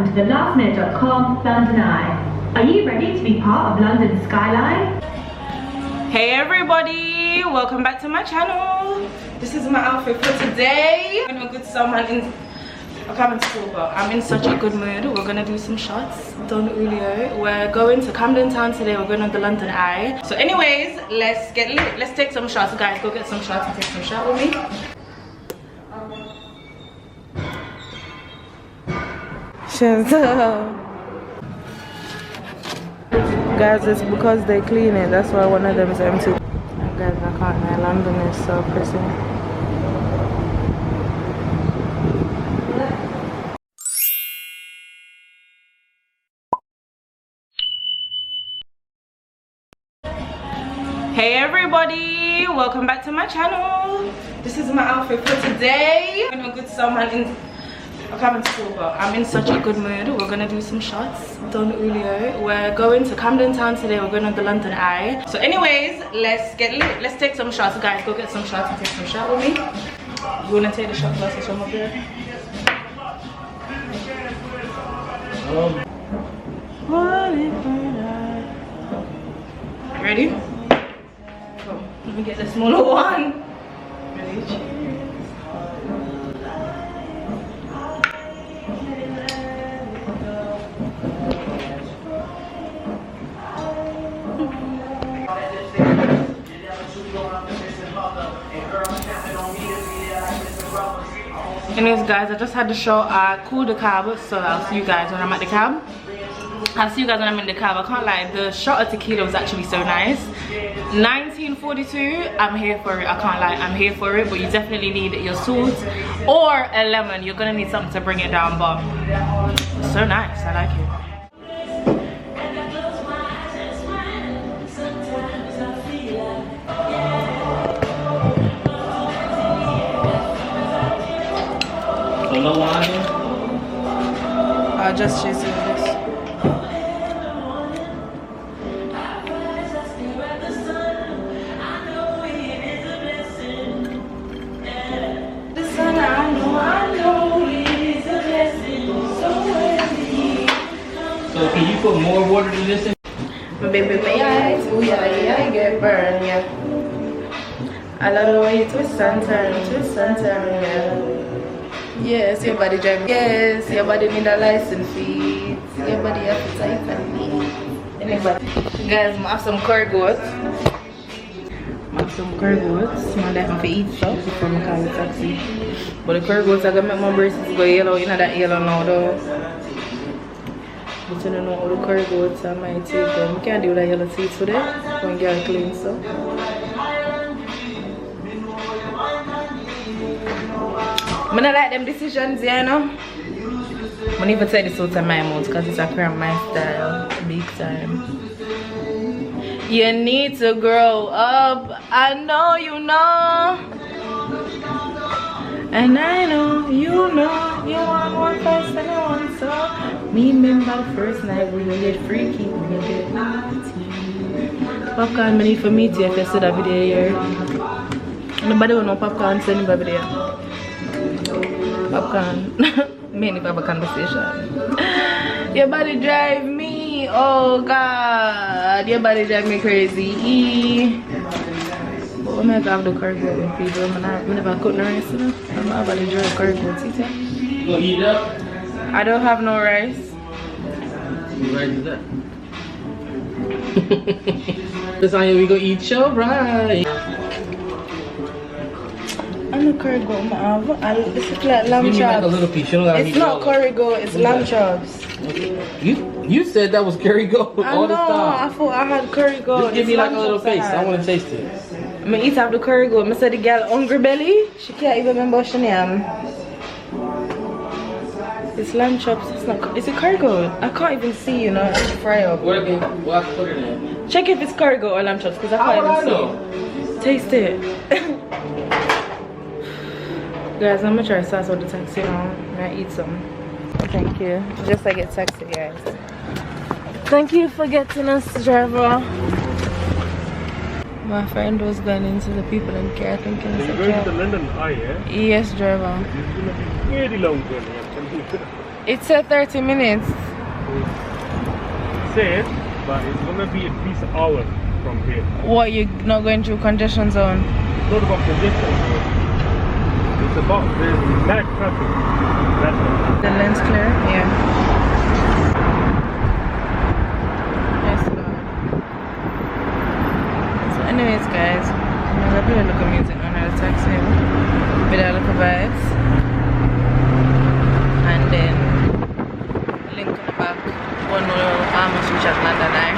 welcome to the lastminute.com London Eye. Are you ready to be part of London's skyline? Hey everybody, welcome back to my channel. This is my outfit for today. I'm in a good summer. I can't school, but I'm in such a good mood. We're gonna do some shots. Done earlier. We're going to Camden Town today. We're going to the London Eye. So anyways, let's get lit. Let's take some shots, guys. Go get some shots and take some shots with me. Guys, it's because they clean it. That's why one of them is empty. Guys, I can't lie. London is so pretty. Hey everybody, welcome back to my channel. This is my outfit for today. I'm in a good summer. I can't school, but I'm in such a good mood. We're gonna do some shots. Done earlier. We're going to Camden Town today. We're going to the London Eye. So anyways, let's get lit. Let's take some shots, guys. Go get some shots and take some shots with me. You wanna take the shot glasses from up here? Ready? Oh, let me get the smaller one. Ready? Cheers. Anyways, guys, I just had to show I cooled the cab, so I'll see you guys when I'm at the cab. I'll see you guys when I'm in the cab. I can't lie, the shot of tequila was actually so nice. 1942, I'm here for it. I can't lie, I'm here for it. But you definitely need your salt or a lemon. You're gonna need something to bring it down, but it's so nice. I like it. No wine? I'll just chase it with this. So can you put more water than this in? Baby, my eyes, oh yeah, I get burned, yeah. I love the way you twist and turn, yeah. Yes, your body drive. Yes, your body need a license fee. Your body appetite and me. Anybody. Guys, I have some curry goats. I have some curry goats. I'm going to eat stuff before I call the taxi. But the curry goats are going to make my braces go yellow. You know that yellow now though. But you don't know all the curry goats are my teeth though. We can't do that yellow teeth today. When you get clean stuff. I don't like them decisions, you know. I need to take this out of my mouth because it's a cramp my style. Big time. You need to grow up. I know you know. And I know you know. You want one first and I want so. Me remember the first night we get freaky. We get naughty. Popcorn money for me too if you see that video here. Nobody will know popcorn send anybody there. Popcorn. Mainly for a conversation. Your body drive me. Oh God. Your body drive me crazy. But when I have the curry goat with people, I never cook no rice. I'm not about to draw curry goat. You gonna eat it up? I don't have no rice. What rice is that? This on here we go eat show, right? I'm a curry goat, it's like lamb chops. Like a little piece. You don't it's not curry goat, it's lamb chops. Okay. You said that was curry goat all the time. I thought I had curry goat. Just give me like a little taste. I want to taste it. I'm gonna eat out the curry goat. I said the girl hungry belly. She can't even remember what she name. It's lamb chops. It's a curry goat. I can't even see, you know. It's fry up. What I put it in? Check if it's curry goat or lamb chops because I can't even see. Taste it. Guys, I'm gonna try to sauce out the taxi now. I'm gonna eat some. Thank you. Just like it's taxi, guys. Thank you for getting us, driver. My friend was going into the people in care thinking it's You're going to the London Eye, yeah? Yes, driver. It's going to be very long journey, I'm telling you. It's 30 minutes. Safe, but it's gonna be at least an hour from here. What, you're not going through congestion zone? It's not about congestion zone. It's about there's mad traffic. That's all. The lens clear? Yeah. Yes, Lord. So anyways guys, I'm gonna play a little music on the taxi. With a little vibes. And then link on the back. One more almost reach at London Eye.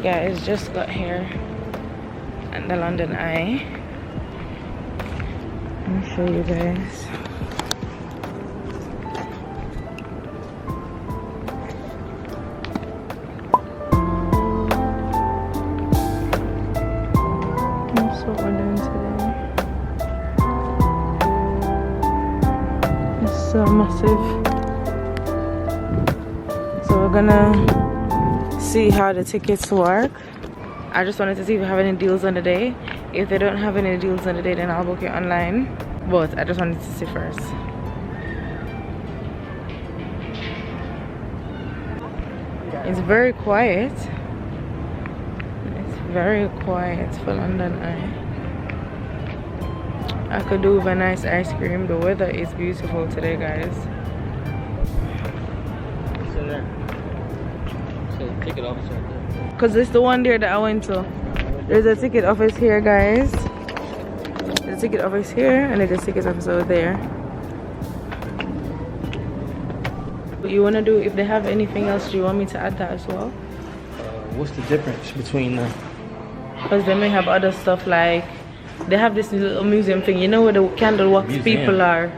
Guys, just got here at the London Eye. Let me show you guys. That's what we're doing today. It's so massive. So we're gonna see how the tickets work. I just wanted to see if we have any deals on the day. If they don't have any deals on the day, then I'll book it online. But I just wanted to see first. It's very quiet. It's very quiet for London Eye. I could do with a nice ice cream. The weather is beautiful today, guys. Ticket office right there. Because it's the one there that I went to. There's a ticket office here, guys. There's a ticket office here, and there's a ticket office over there. What you want to do, if they have anything else, do you want me to add that as well? What's the difference between the... Because they may have other stuff like... They have this little museum thing. You know where the candle wax people are?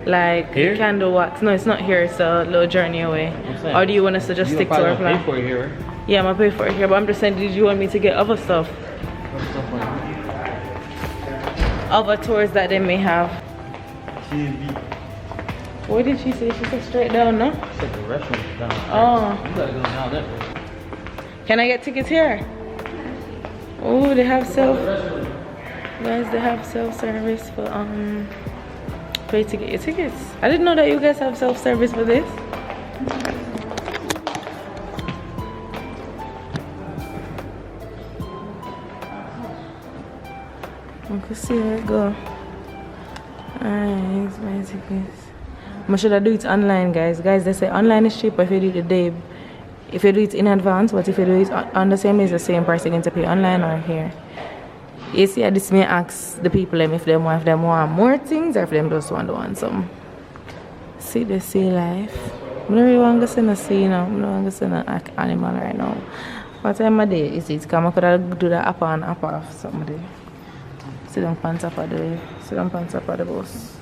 Like here? Candle wax. No, it's not here. It's a little journey away. Or do you want us to just stick to our plan? Pay for it here, right? Yeah, I'm gonna pay for it here. But I'm just saying, did you want me to get other stuff? Other tours that they may have. What did she say? She said straight down, no? She said the restaurant is down. Oh. You gotta go down that way. Can I get tickets here? Oh, they have self. Guys, they have self-service for pay to get your tickets. I didn't know that you guys have self-service for this. We can see how it go. Alright, my tickets. I should I do it online, guys? Guys, they say online is cheaper if you do it the day. If you do it in advance, but if you do it on the same day, it's the same price. You're going to pay online or here. You see, this may ask the people if they want more things or if them just want some. See the sea life. I don't really want to see the sea, you know. I don't want to see the animal right now. What time of day is it? Because I could do the up and up off somebody. Sit down on top of the bus.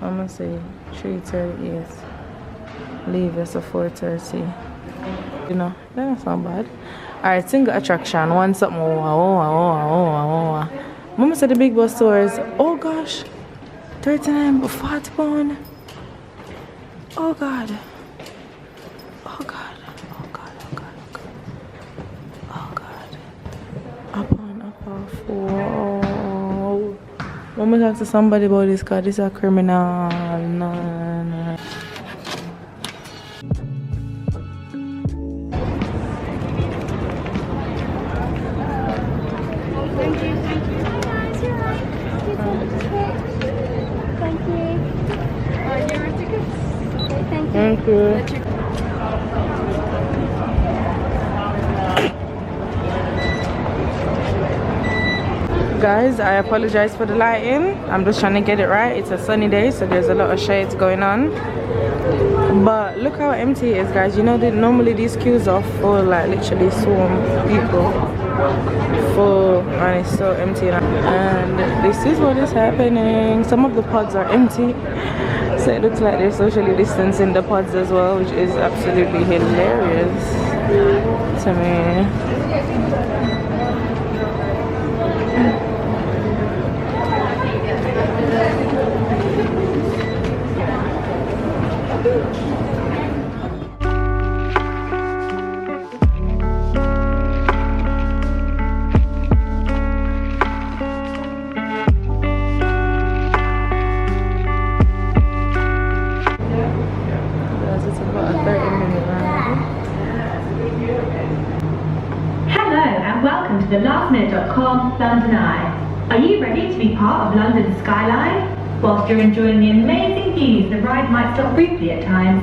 I'm going to say 3:30, yes. Leave us at 4:30. You know, that's not bad. Alright, single attraction. One something. Mama said the big bus tours. Oh gosh. 39, 40 pounds. Oh god. Oh god. Oh god. Oh god. Oh god. Up on, up off. Whoa. Mama talk to somebody about this car. This is a criminal. No. Thank you. Guys, I apologize for the lighting. I'm just trying to get it right. It's a sunny day, so there's a lot of shades going on. But look how empty it is, guys. You know that normally these queues are full, like literally swarm people. Full, and it's so empty now. And this is what is happening. Some of the pods are empty. So it looks like they're socially distancing the pods as well, which is absolutely hilarious to me. the lastminute.com London Eye. Are you ready to be part of London's skyline? Whilst you're enjoying the amazing views, the ride might stop briefly at times.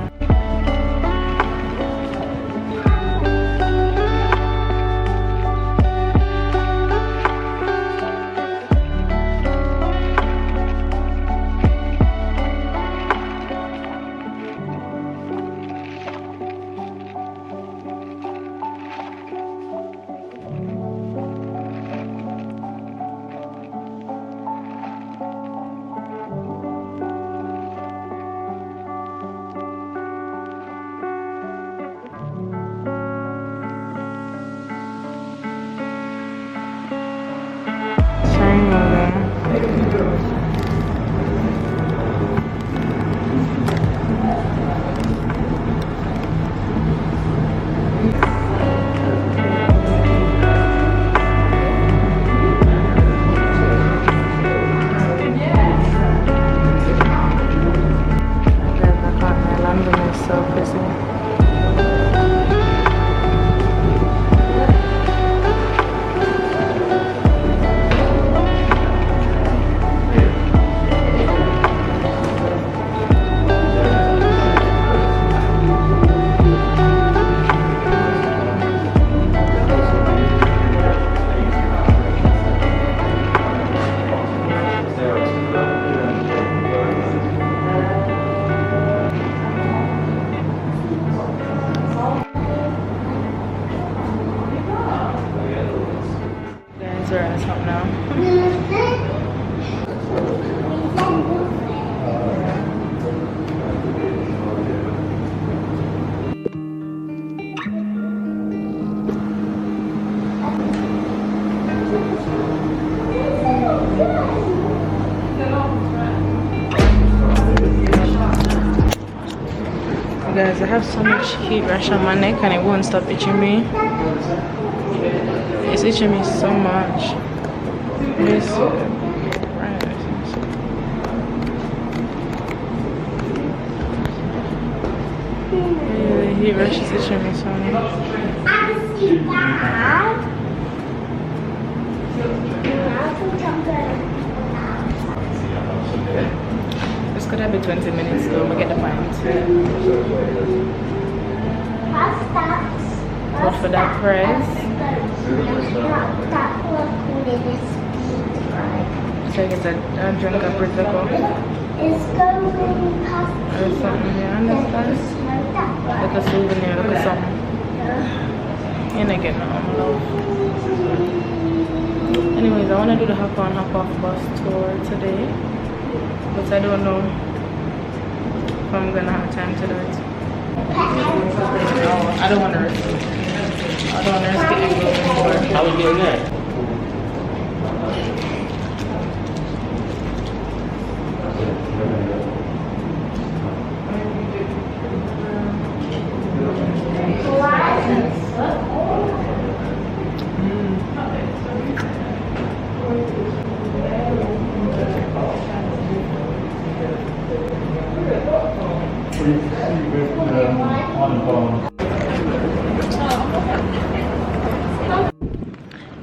Guys, I have so much heat rash on my neck and it won't stop itching me. It's itching me so much. The heat rash is itching me so much. It's gonna be 20 minutes though, I'm gonna get the pint. What for that price? So I get a drink of Prosecco. Or something, you understand? Like a souvenir, like a something. You're not getting no love. Anyways, I want to do the hop on hop off bus tour today. But I don't know if I'm gonna have time to do it. I don't want to risk it. I don't want to risk it and go before. How are we getting there?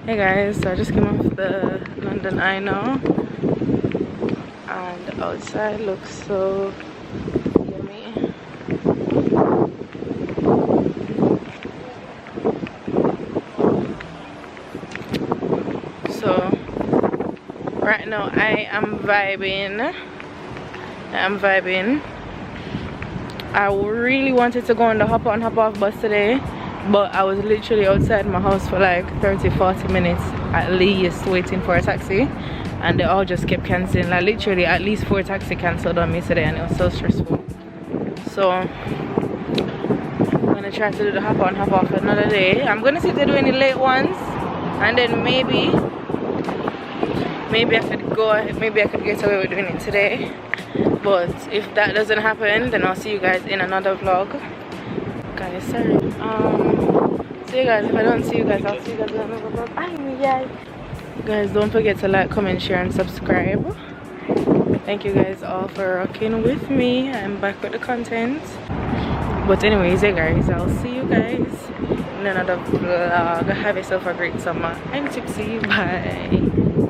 Hey guys, so I just came off the London Eye now and outside looks so yummy. So right now I am vibing. I really wanted to go on the hop on hop off bus today, but I was literally outside my house for like 30-40 minutes at least waiting for a taxi, and they all just kept cancelling. Like literally at least 4 taxis cancelled on me today, and it was so stressful. So I'm gonna try to do the hop on hop off another day. I'm gonna see if they do any late ones, and then maybe I could go, maybe I could get away with doing it today. But if that doesn't happen, then I'll see you guys in another vlog. Guys, sorry. See you guys. If I don't see you guys, I'll see you guys in another vlog. Bye. Guys, don't forget to like, comment, share, and subscribe. Thank you guys all for rocking with me. I'm back with the content. But anyways, hey guys, I'll see you guys in another vlog. Have yourself a great summer. I'm Tipsy. Bye.